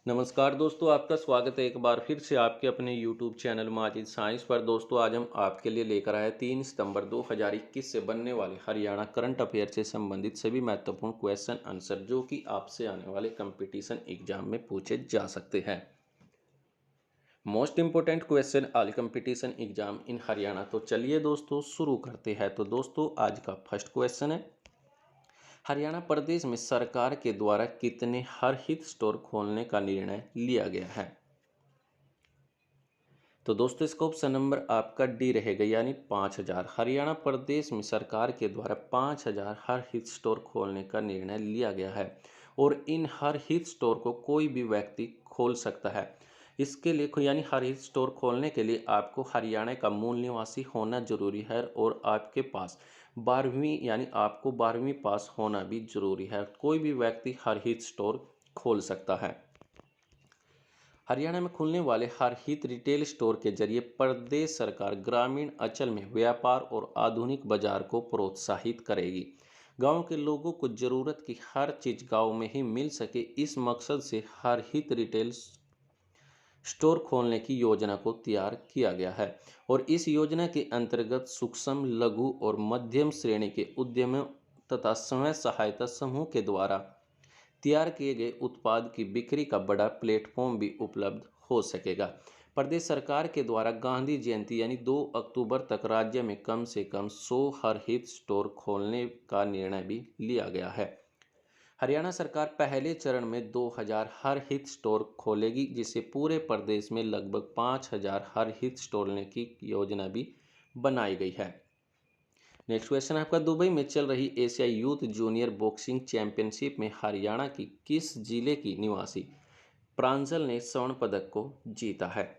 नमस्कार दोस्तों, आपका स्वागत है एक बार फिर से आपके अपने YouTube चैनल माजिद साइंस पर। दोस्तों, आज हम आपके लिए लेकर आए 3 सितंबर 2021 से बनने वाले हरियाणा करंट अफेयर से संबंधित सभी महत्वपूर्ण क्वेश्चन आंसर जो कि आपसे आने वाले कंपटीशन एग्जाम में पूछे जा सकते हैं। Most important question all competition exam in Haryana. तो चलिए दोस्तों शुरू करते हैं। तो दोस्तों, आज का फर्स्ट क्वेश्चन है, हरियाणा प्रदेश में सरकार के द्वारा कितने हरहित स्टोर खोलने का निर्णय लिया गया है? तो दोस्तों, इसका ऑप्शन नंबर आपका डी रहेगा, यानी 5000। हरियाणा प्रदेश में सरकार के द्वारा 5000 हरहित स्टोर खोलने का निर्णय लिया गया है और इन हरहित स्टोर को कोई भी व्यक्ति खोल सकता है। इसके लिए यानी हरहित स्टोर खोलने के लिए आपको हरियाणा का मूल निवासी होना जरूरी है और आपके पास 12वीं यानी आपको 12वीं पास होना भी जरूरी है। कोई भी व्यक्ति हरहित स्टोर खोल सकता है। हरियाणा में खुलने वाले हरहित रिटेल स्टोर के जरिए प्रदेश सरकार ग्रामीण अंचल में व्यापार और आधुनिक बाजार को प्रोत्साहित करेगी। गांव के लोगों को जरूरत की हर चीज गांव में ही मिल सके, इस मकसद से हरहित रिटेल स्टोर खोलने की योजना को तैयार किया गया है और इस योजना के अंतर्गत सूक्ष्म, लघु और मध्यम श्रेणी के उद्यमों तथा स्वयं सहायता समूह के द्वारा तैयार किए गए उत्पाद की बिक्री का बड़ा प्लेटफॉर्म भी उपलब्ध हो सकेगा। प्रदेश सरकार के द्वारा गांधी जयंती यानी 2 अक्टूबर तक राज्य में कम से कम 100 हरहित स्टोर खोलने का निर्णय भी लिया गया है। हरियाणा सरकार पहले चरण में 2000 हरहित स्टोर खोलेगी, जिससे पूरे प्रदेश में लगभग 5000 हरहित स्टोर की योजना भी बनाई गई है। नेक्स्ट क्वेश्चन आपका, दुबई में चल रही एशियाई यूथ जूनियर बॉक्सिंग चैंपियनशिप में हरियाणा की किस जिले की निवासी प्रांजल ने स्वर्ण पदक को जीता है?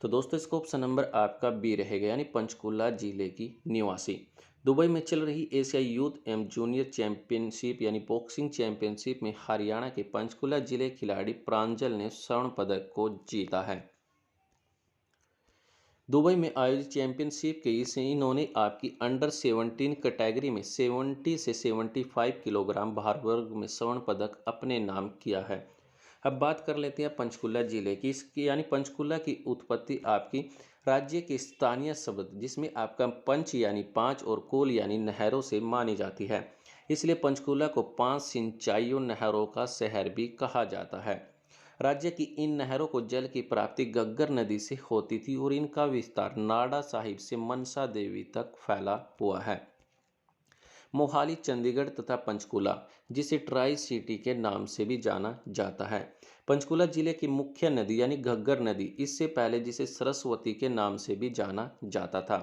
तो दोस्तों, इसका ऑप्शन नंबर आपका बी रहेगा, यानी पंचकुला जिले की निवासी। दुबई में चल रही एशियाई यूथ एवं जूनियर चैंपियनशिप यानी बॉक्सिंग चैंपियनशिप में हरियाणा के पंचकुला जिले खिलाड़ी प्रांजल ने स्वर्ण पदक को जीता है। दुबई में आयोजित चैंपियनशिप के इसे इन्होंने आपकी अंडर 17 कैटेगरी में 70 से 75 किलोग्राम भार वर्ग में स्वर्ण पदक अपने नाम किया है। अब बात कर लेते हैं पंचकुला जिले की। इसकी यानी पंचकुला की उत्पत्ति आपकी राज्य के स्थानीय शब्द जिसमें आपका पंच यानी 5 और कुल यानी नहरों से मानी जाती है, इसलिए पंचकुला को 5 सिंचाइयों नहरों का शहर भी कहा जाता है। राज्य की इन नहरों को जल की प्राप्ति घग्गर नदी से होती थी और इनका विस्तार नाडा साहिब से मनसा देवी तक फैला हुआ है। मोहाली, चंडीगढ़ तथा पंचकुला, जिसे ट्राई सिटी के नाम से भी जाना जाता है। पंचकुला जिले की मुख्य नदी यानी घग्गर नदी, इससे पहले जिसे सरस्वती के नाम से भी जाना जाता था।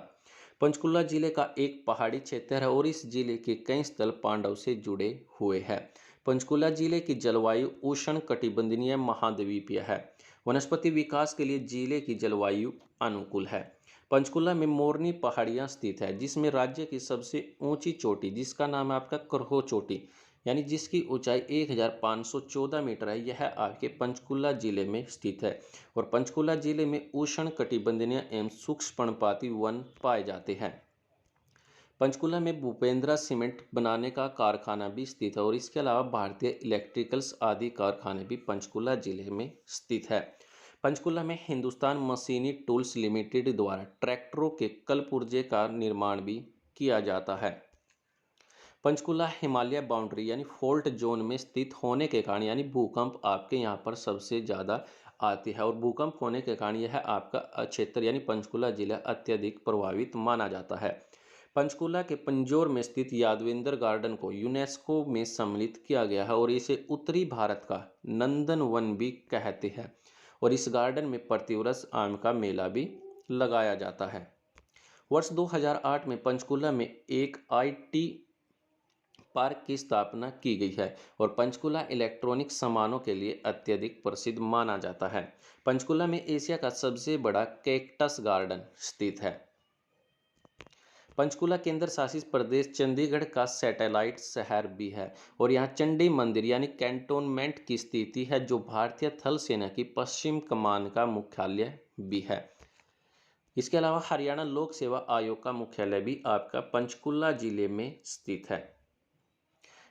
पंचकुला जिले का एक पहाड़ी क्षेत्र है और इस जिले के कई स्थल पांडव से जुड़े हुए हैं। पंचकुला जिले की जलवायु उष्ण कटिबंधीय महाद्वीपीय है। वनस्पति विकास के लिए जिले की जलवायु अनुकूल है। पंचकुला में मोरनी पहाड़ियां स्थित है, जिसमें राज्य की सबसे ऊंची चोटी जिसका नाम है आपका करहो चोटी यानी जिसकी ऊंचाई 1514 मीटर है, यह आपके पंचकुला जिले में स्थित है। और पंचकुला जिले में उष्ण कटिबंधीय एवं सूक्ष्म पर्णपाती वन पाए जाते हैं। पंचकुला में भूपेंद्रा सीमेंट बनाने का कारखाना भी स्थित है और इसके अलावा भारतीय इलेक्ट्रिकल्स आदि कारखाने भी पंचकुला जिले में स्थित है। पंचकुला में हिंदुस्तान मशीनी टूल्स लिमिटेड द्वारा ट्रैक्टरों के कलपुर्जे का निर्माण भी किया जाता है। पंचकुला हिमालय बाउंड्री यानी फॉल्ट जोन में स्थित होने के कारण यानी भूकंप आपके यहाँ पर सबसे ज़्यादा आती है और भूकंप होने के कारण यह आपका क्षेत्र यानी पंचकुला जिला अत्यधिक प्रभावित माना जाता है। पंचकुला के पंजोर में स्थित यादवेंद्र गार्डन को यूनेस्को में सम्मिलित किया गया है और इसे उत्तरी भारत का नंदन वन भी कहते हैं और इस गार्डन में प्रतिवर्ष आम का मेला भी लगाया जाता है। वर्ष 2008 में पंचकुला में एक आईटी पार्क की स्थापना की गई है और पंचकुला इलेक्ट्रॉनिक सामानों के लिए अत्यधिक प्रसिद्ध माना जाता है। पंचकुला में एशिया का सबसे बड़ा कैक्टस गार्डन स्थित है। पंचकुला केंद्र शासित प्रदेश चंडीगढ़ का सैटेलाइट शहर भी है और यहाँ चंडी मंदिर यानी कैंटोनमेंट की स्थिति है, जो भारतीय थल सेना की पश्चिम कमान का मुख्यालय भी है। इसके अलावा हरियाणा लोक सेवा आयोग का मुख्यालय भी आपका पंचकुला जिले में स्थित है।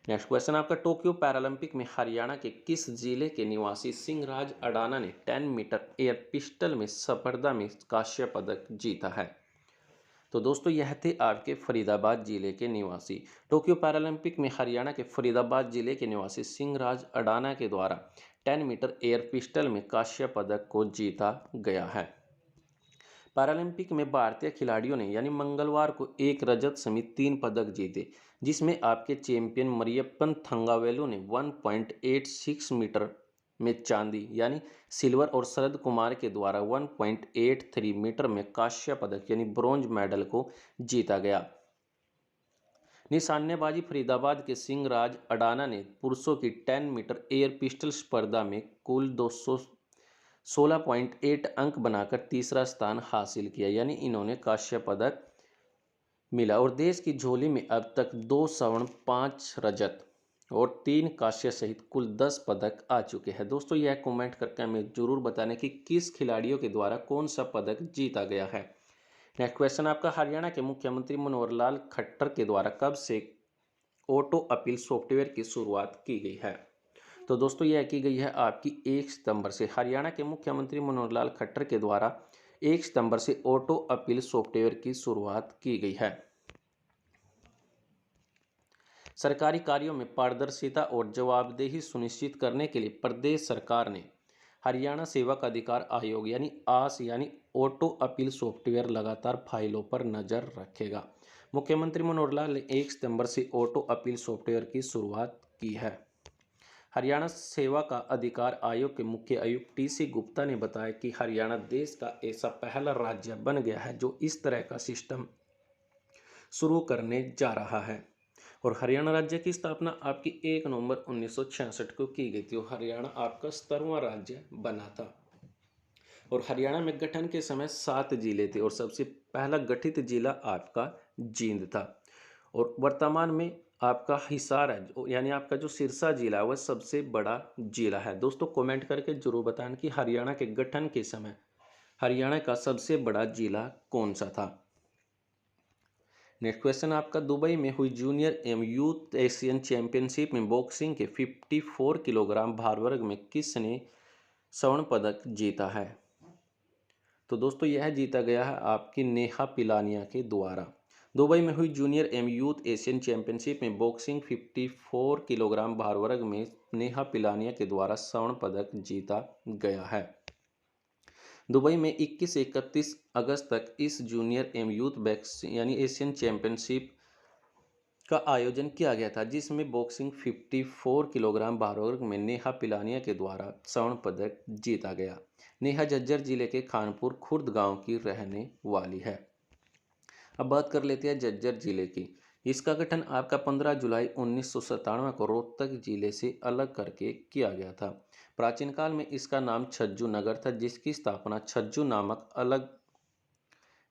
नेक्स्ट क्वेश्चन आपका, टोक्यो पैरालंपिक में हरियाणा के किस जिले के निवासी सिंहराज अडाना ने 10 मीटर एयर पिस्टल में स्पर्धा में कांस्य पदक जीता है? तो दोस्तों यह थे आपके फरीदाबाद जिले के निवासी। टोक्यो पैरालंपिक में हरियाणा के फरीदाबाद जिले के निवासी सिंहराज अडाना के द्वारा 10 मीटर एयर पिस्टल में कांस्य पदक को जीता गया है। पैरालंपिक में भारतीय खिलाड़ियों ने यानी मंगलवार को एक रजत समेत 3 पदक जीते, जिसमें आपके चैंपियन मरियप्पन थंगावेलु ने 1.86 मीटर में चांदी यानी सिल्वर और शरद कुमार के द्वारा 1.83 मीटर में कांस्य पदक यानी ब्रॉन्ज मेडल को जीता गया। निशानेबाजी फरीदाबाद के सिंहराज अडाना ने पुरुषों की 10 मीटर एयर पिस्टल स्पर्धा में कुल 216.8 अंक बनाकर तीसरा स्थान हासिल किया, यानी इन्होंने कांस्य पदक मिला और देश की झोली में अब तक 2 स्वर्ण 5 रजत और 3 कांस्य सहित कुल 10 पदक आ चुके हैं। दोस्तों यह कमेंट करके हमें जरूर बताने कि किस खिलाड़ियों के द्वारा कौन सा पदक जीता गया है। नेक्स्ट क्वेश्चन आपका, हरियाणा के मुख्यमंत्री मनोहर लाल खट्टर के द्वारा कब से ऑटो अपील सॉफ्टवेयर की शुरुआत की गई है? तो दोस्तों यह की गई है आपकी 1 सितंबर से। हरियाणा के मुख्यमंत्री मनोहर लाल खट्टर के द्वारा 1 सितंबर से ऑटो अपील सॉफ्टवेयर की शुरुआत की गई है। सरकारी कार्यों में पारदर्शिता और जवाबदेही सुनिश्चित करने के लिए प्रदेश सरकार ने हरियाणा सेवक अधिकार आयोग यानी आस यानी ऑटो अपील सॉफ्टवेयर लगातार फाइलों पर नजर रखेगा। मुख्यमंत्री मनोहर लाल ने 1 सितंबर से ऑटो अपील सॉफ्टवेयर की शुरुआत की है। हरियाणा सेवा का अधिकार आयोग के मुख्य आयुक्त टीसी गुप्ता ने बताया कि हरियाणा देश का ऐसा पहला राज्य बन गया है जो इस तरह का सिस्टम शुरू करने जा रहा है। और हरियाणा राज्य की स्थापना आपकी 1 नवंबर 1966 को की गई थी और हरियाणा आपका 17वां राज्य बना था। और हरियाणा में गठन के समय 7 जिले थे और सबसे पहला गठित जिला आपका जींद था। और वर्तमान में आपका हिसार है यानी आपका जो सिरसा जिला है वह सबसे बड़ा जिला है। दोस्तों कमेंट करके जरूर बताएं कि हरियाणा के गठन के समय हरियाणा का सबसे बड़ा जिला कौन सा था। नेक्स्ट क्वेश्चन आपका, दुबई में हुई जूनियर एवं यूथ एशियन चैंपियनशिप में बॉक्सिंग के 54 किलोग्राम भार वर्ग में किसने स्वर्ण पदक जीता है? तो दोस्तों यह जीता गया है आपकी नेहा पिलानिया के द्वारा। दुबई में हुई जूनियर एवं यूथ एशियन चैंपियनशिप में बॉक्सिंग 54 किलोग्राम भार वर्ग में नेहा पिलानिया के द्वारा स्वर्ण पदक जीता गया है। दुबई में 21 से 31 अगस्त तक इस जूनियर एवं यूथ बॉक्सिंग यानी एशियन चैंपियनशिप का आयोजन किया गया था, जिसमें बॉक्सिंग 54 किलोग्राम भार वर्ग में नेहा पिलानिया के द्वारा स्वर्ण पदक जीता गया। नेहा झज्जर जिले के खानपुर खुर्द गांव की रहने वाली है। अब बात कर लेते हैं झज्जर जिले की। इसका गठन आपका 15 जुलाई 1997 को रोहतक जिले से अलग करके किया गया था। प्राचीन काल में इसका नाम छज्जू नगर था, जिसकी स्थापना छज्जू नामक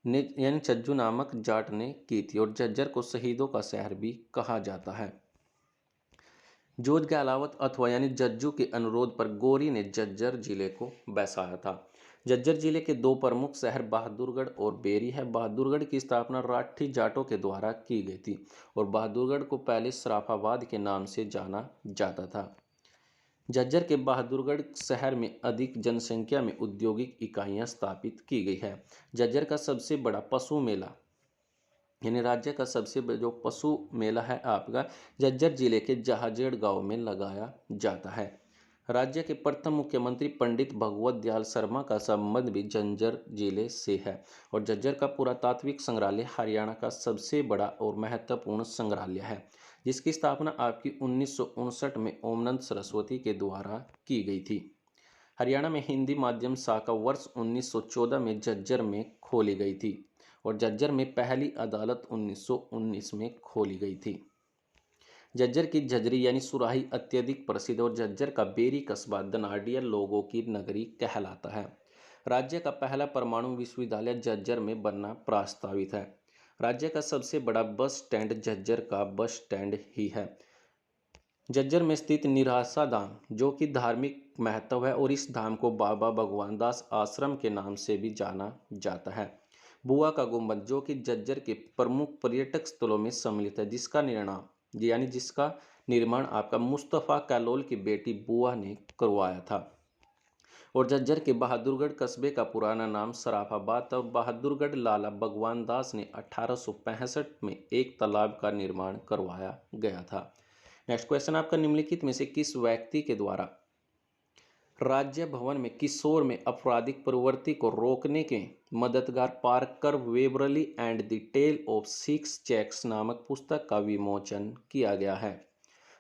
यानी छज्जू नामक जाट ने की थी और झज्जर को शहीदों का शहर भी कहा जाता है। जोध गहलावत अथवा यानी जज्जू के अनुरोध पर गौरी ने झज्जर जिले को बसाया था। झज्जर जिले के 2 प्रमुख शहर बहादुरगढ़ और बेरी है। बहादुरगढ़ की स्थापना राठी जाटों के द्वारा की गई थी और बहादुरगढ़ को पहले सराफाबाद के नाम से जाना जाता था। झज्जर के बहादुरगढ़ शहर में अधिक जनसंख्या में औद्योगिक इकाइयां स्थापित की गई है। झज्जर का सबसे बड़ा पशु मेला यानी राज्य का सबसे बड़ा जो पशु मेला है आपका झज्जर जिले के जहाजेड़ गांव में लगाया जाता है। राज्य के प्रथम मुख्यमंत्री पंडित भगवत दयाल शर्मा का संबंध भी झज्जर जिले से है और झज्जर का पुरातात्विक संग्रहालय हरियाणा का सबसे बड़ा और महत्वपूर्ण संग्रहालय है, जिसकी स्थापना आपकी 1959 में ओमनंद सरस्वती के द्वारा की गई थी। हरियाणा में हिंदी माध्यम शाखा वर्ष 1914 में झज्जर में खोली गई थी और झज्जर में पहली अदालत 1919 में खोली गई थी। झज्जर की झज्जरी यानी सुराही अत्यधिक प्रसिद्ध और झज्जर का बेरी कस्बा धनाढ़िया लोगों की नगरी कहलाता है। राज्य का पहला परमाणु विश्वविद्यालय झज्जर में बनना प्रस्तावित है। राज्य का सबसे बड़ा बस स्टैंड झज्जर का बस स्टैंड ही है। झज्जर में स्थित निराशा धाम जो कि धार्मिक महत्व है और इस धाम को बाबा भगवान दास आश्रम के नाम से भी जाना जाता है। बुआ का गुंबद जो कि झज्जर के प्रमुख पर्यटक स्थलों में सम्मिलित है, जिसका निर्माण आपका मुस्तफ़ा कैलोल की बेटी बुआ ने करवाया था। और झज्जर के बहादुरगढ़ कस्बे का पुराना नाम सराफाबाद था और बहादुरगढ़ लाला भगवान दास ने 1865 में एक तालाब का निर्माण करवाया गया था। नेक्स्ट क्वेश्चन आपका, निम्नलिखित में से किस व्यक्ति के द्वारा राज्य भवन में किशोर में आपराधिक प्रवृत्ति को रोकने के मददगार Parker Waverly and the tale of six checks नामक पुस्तक का विमोचन किया गया है?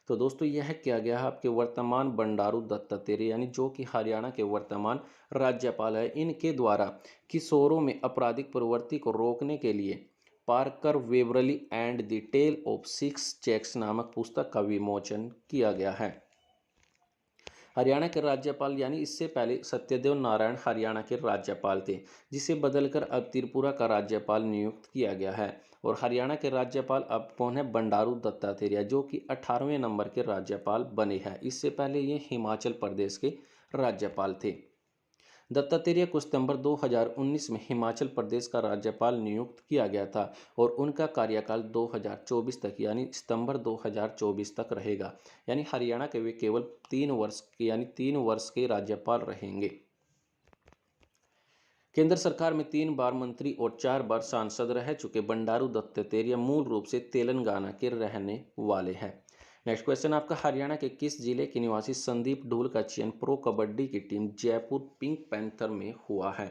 तो दोस्तों यह किया गया है आपके वर्तमान बंडारू दत्तात्रेय यानी जो कि हरियाणा के वर्तमान राज्यपाल है, इनके द्वारा किशोरों में आपराधिक प्रवृत्ति को रोकने के लिए Parker Waverly and the tale of six checks नामक पुस्तक का विमोचन किया गया है। हरियाणा के राज्यपाल यानी इससे पहले सत्यदेव नारायण हरियाणा के राज्यपाल थे, जिसे बदलकर अब त्रिपुरा का राज्यपाल नियुक्त किया गया है। और हरियाणा के राज्यपाल अब कौन है? बंडारू दत्तात्रेय, जो कि 18वें नंबर के राज्यपाल बने हैं। इससे पहले ये हिमाचल प्रदेश के राज्यपाल थे। दत्तात्रेय को सितंबर 2019 में हिमाचल प्रदेश का राज्यपाल नियुक्त किया गया था और उनका कार्यकाल 2024 तक यानी सितंबर 2024 तक रहेगा। यानी हरियाणा के वे केवल 3 वर्ष के राज्यपाल रहेंगे। केंद्र सरकार में 3 बार मंत्री और 4 बार सांसद रह चुके बंडारू दत्तात्रेय मूल रूप से तेलंगाना के रहने वाले हैं। नेक्स्ट क्वेश्चन आपका, हरियाणा के किस जिले के निवासी संदीप ढूल का चयन प्रो कबड्डी की टीम जयपुर पिंक पैंथर में हुआ है?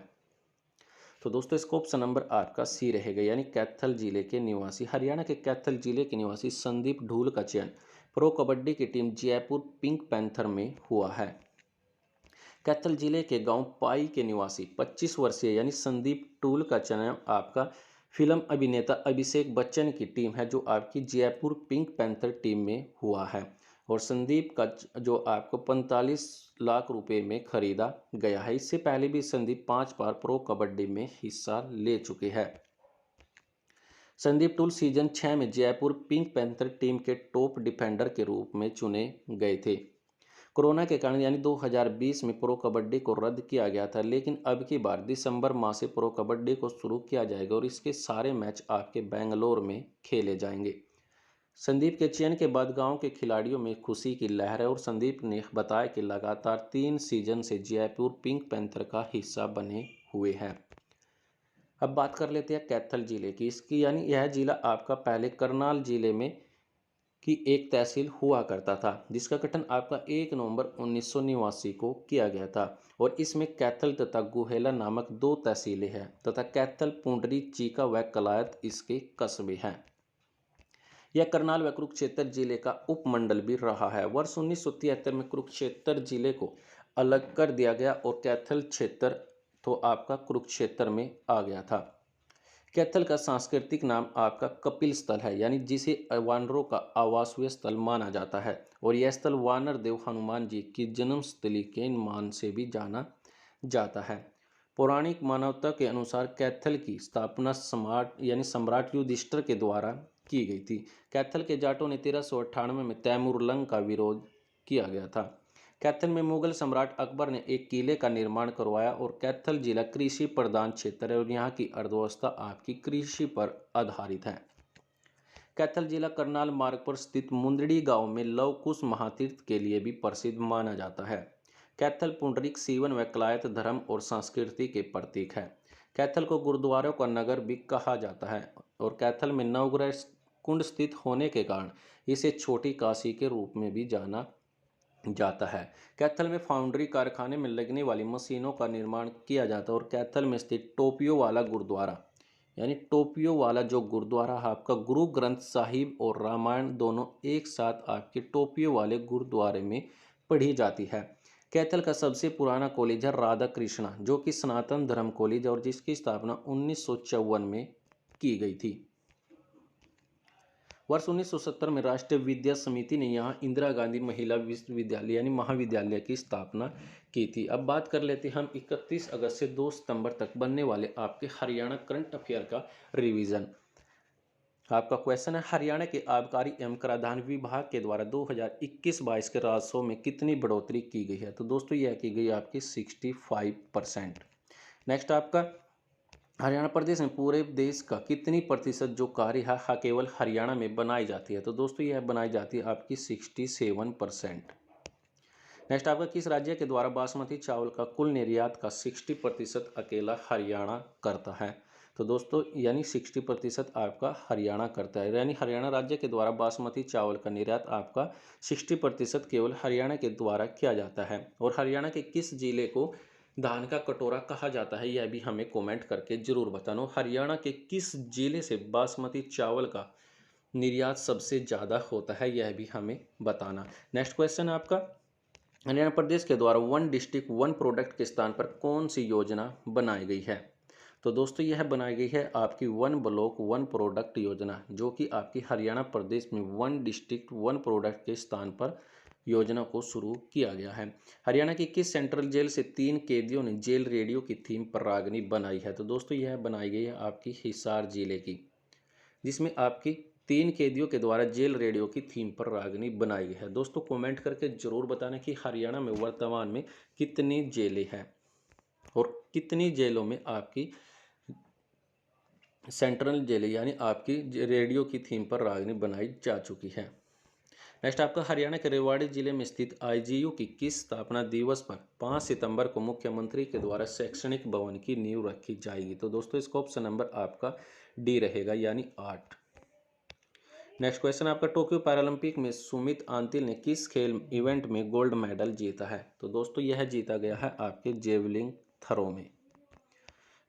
तो दोस्तों इसका ऑप्शन नंबर आपका सी रहेगा, यानी कैथल जिले के निवासी, हरियाणा के कैथल जिले के निवासी संदीप ढूल का चयन प्रो कबड्डी की टीम जयपुर पिंक पैंथर में हुआ है। कैथल जिले के गांव पाई के निवासी 25 वर्षीय यानी संदीप ढूल का चयन आपका फिल्म अभिनेता अभिषेक बच्चन की टीम है, जो आपकी जयपुर पिंक पैंथर टीम में हुआ है। और संदीप का जो आपको 45 लाख रुपए में खरीदा गया है। इससे पहले भी संदीप 5 बार प्रो कबड्डी में हिस्सा ले चुके हैं। संदीप टूल सीजन 6 में जयपुर पिंक पैंथर टीम के टॉप डिफेंडर के रूप में चुने गए थे। कोरोना के कारण यानी 2020 में प्रो कबड्डी को रद्द किया गया था, लेकिन अब की बार दिसंबर माह से प्रो कबड्डी को शुरू किया जाएगा और इसके सारे मैच आपके बेंगलोर में खेले जाएंगे। संदीप के चयन के बाद गांव के खिलाड़ियों में खुशी की लहर है और संदीप ने बताया कि लगातार 3 सीजन से जयपुर पिंक पैंथर का हिस्सा बने हुए हैं। अब बात कर लेते हैं कैथल जिले की। इसकी यानी यह जिला आपका पहले करनाल जिले में की एक तहसील हुआ करता था, जिसका गठन आपका 1 नवंबर 1989 को किया गया था और इसमें कैथल तथा गुहेला नामक 2 तहसीलें हैं तथा कैथल, पुंडरी, चीका व कलायत इसके कस्बे हैं। यह करनाल व कुरुक्षेत्र जिले का उपमंडल भी रहा है। वर्ष 1973 में कुरुक्षेत्र जिले को अलग कर दिया गया और कैथल क्षेत्र तो आपका कुरुक्षेत्र में आ गया था। कैथल का सांस्कृतिक नाम आपका कपिल स्थल है, यानी जिसे वानरों का आवासीय स्थल माना जाता है और यह स्थल वानर देव हनुमान जी की जन्मस्थली के मान से भी जाना जाता है। पौराणिक मानवता के अनुसार कैथल की स्थापना सम्राट युधिष्ठिर के द्वारा की गई थी। कैथल के जाटों ने 1398 में तैमूरलंग का विरोध किया गया था। कैथल में मुगल सम्राट अकबर ने एक किले का निर्माण करवाया और कैथल जिला कृषि प्रधान क्षेत्र है और यहाँ की अर्थव्यवस्था आपकी कृषि पर आधारित है। कैथल जिला करनाल मार्ग पर स्थित मुंदड़ी गांव में लव कुश महातीर्थ के लिए भी प्रसिद्ध माना जाता है। कैथल पुंडरीक, सीवन व कलायत धर्म और संस्कृति के प्रतीक है। कैथल को गुरुद्वारों का नगर भी कहा जाता है और कैथल में नवग्रह कुंड स्थित होने के कारण इसे छोटी काशी के रूप में भी जाना जाता है। कैथल में फाउंड्री कारखाने में लगने वाली मशीनों का निर्माण किया जाता है और कैथल में स्थित टोपियो वाला गुरुद्वारा यानी टोपियो वाला जो गुरुद्वारा है आपका गुरु ग्रंथ साहिब और रामायण दोनों एक साथ आपके टोपियो वाले गुरुद्वारे में पढ़ी जाती है। कैथल का सबसे पुराना कॉलेज है राधा कृष्णा, जो कि सनातन धर्म कॉलेज और जिसकी स्थापना 1954 में की गई थी। वर्ष 1970 में राष्ट्रीय विद्या समिति ने यहाँ इंदिरा गांधी महिला विश्वविद्यालय यानी महाविद्यालय की स्थापना की थी। अब बात कर लेते हैं हम 31 अगस्त से 2 सितंबर तक बनने वाले आपके हरियाणा करंट अफेयर का रिवीजन। आपका क्वेश्चन है, हरियाणा के आबकारी एवं कराधान विभाग के द्वारा 2021-22 के राजस्व में कितनी बढ़ोतरी की गई है? तो दोस्तों यह की गई आपकी 65%। नेक्स्ट आपका हरियाणा प्रदेश में पूरे देश का कितनी प्रतिशत जो कार्य है केवल हरियाणा में बनाई जाती है? तो दोस्तों यह बनाई जाती है आपकी 67%। नेक्स्ट आपका किस राज्य के द्वारा बासमती चावल का कुल निर्यात का 60% अकेला हरियाणा करता है? तो दोस्तों यानी 60% आपका हरियाणा करता है, यानी हरियाणा राज्य के द्वारा बासमती चावल का निर्यात आपका 60% केवल हरियाणा के द्वारा किया जाता है। और हरियाणा के किस जिले को धान का कटोरा कहा जाता है, यह भी हमें कमेंट करके जरूर बताना। हरियाणा के किस जिले से बासमती चावल का निर्यात सबसे ज़्यादा होता है, यह भी हमें बताना। नेक्स्ट क्वेश्चन आपका, हरियाणा प्रदेश के द्वारा वन डिस्ट्रिक्ट वन प्रोडक्ट के स्थान पर कौन सी योजना बनाई गई है? तो दोस्तों यह बनाई गई है आपकी वन ब्लॉक वन प्रोडक्ट योजना, जो कि आपकी हरियाणा प्रदेश में वन डिस्ट्रिक्ट वन प्रोडक्ट के स्थान पर योजना को शुरू किया गया है। हरियाणा की किस सेंट्रल जेल से 3 कैदियों ने जेल रेडियो की थीम पर रागनी बनाई है? तो दोस्तों यह बनाई गई है आपकी हिसार जिले की, जिसमें आपकी 3 कैदियों के द्वारा जेल रेडियो की थीम पर रागनी बनाई गई है। दोस्तों कमेंट करके जरूर बताना कि हरियाणा में वर्तमान में कितनी जेलें हैं और कितनी जेलों में आपकी सेंट्रल जेलें यानी आपकी रेडियो की थीम पर रागनी बनाई जा चुकी है। नेक्स्ट आपका, हरियाणा के रेवाड़ी जिले में स्थित आईजीयू की किस स्थापना दिवस पर 5 सितंबर को मुख्यमंत्री के द्वारा शैक्षणिक भवन की नींव रखी जाएगी? तो दोस्तों इसका ऑप्शन नंबर आपका डी रहेगा, यानी 8। नेक्स्ट क्वेश्चन आपका, टोक्यो पैरालंपिक में सुमित आंतिल ने किस खेल इवेंट में गोल्ड मेडल जीता है? तो दोस्तों यह जीता गया है आपके जेवलिंग थ्रो में।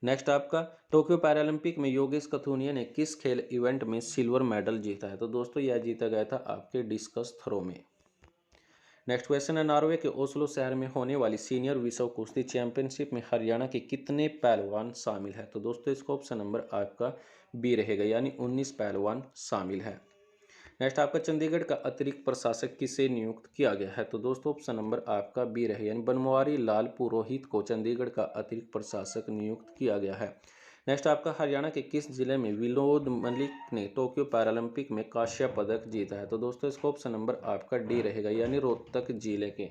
नेक्स्ट आपका, टोक्यो पैरालंपिक में योगेश कथुनिया ने किस खेल इवेंट में सिल्वर मेडल जीता है? तो दोस्तों यह जीता गया था आपके डिस्कस थ्रो में। नेक्स्ट क्वेश्चन है, नॉर्वे के ओस्लो शहर में होने वाली सीनियर विश्व कुश्ती चैंपियनशिप में हरियाणा के कितने पहलवान शामिल है? तो दोस्तों इसका ऑप्शन नंबर आपका बी रहेगा, यानी 19 पहलवान शामिल है। नेक्स्ट आपका, चंडीगढ़ का अतिरिक्त प्रशासक किसे नियुक्त किया गया है? तो दोस्तों ऑप्शन नंबर आपका बी रहे, यानी बनवारी लाल पुरोहित को चंडीगढ़ का अतिरिक्त प्रशासक नियुक्त किया गया है। नेक्स्ट आपका, हरियाणा के किस जिले में विनोद मलिक ने टोक्यो पैरालंपिक में कांस्य पदक जीता है? तो दोस्तों इसका ऑप्शन नंबर आपका डी रहेगा, यानी रोहतक जिले के।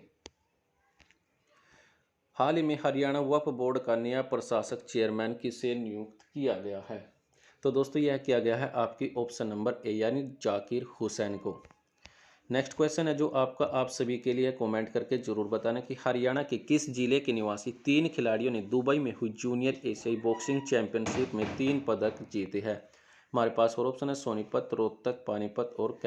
हाल ही में हरियाणा वक्फ बोर्ड का नया प्रशासक चेयरमैन किसे नियुक्त किया गया है? तो दोस्तों यह किया गया है आपकी ऑप्शन नंबर ए, यानी जाकिर हुसैन को। नेक्स्ट क्वेश्चन है जो आपका आप सभी के लिए, कमेंट करके जरूर बताना कि हरियाणा के किस जिले के निवासी 3 खिलाड़ियों ने दुबई में हुई जूनियर एशियाई बॉक्सिंग चैंपियनशिप में 3 पदक जीते हैं? हमारे पास और ऑप्शन है सोनीपत, रोहतक, पानीपत और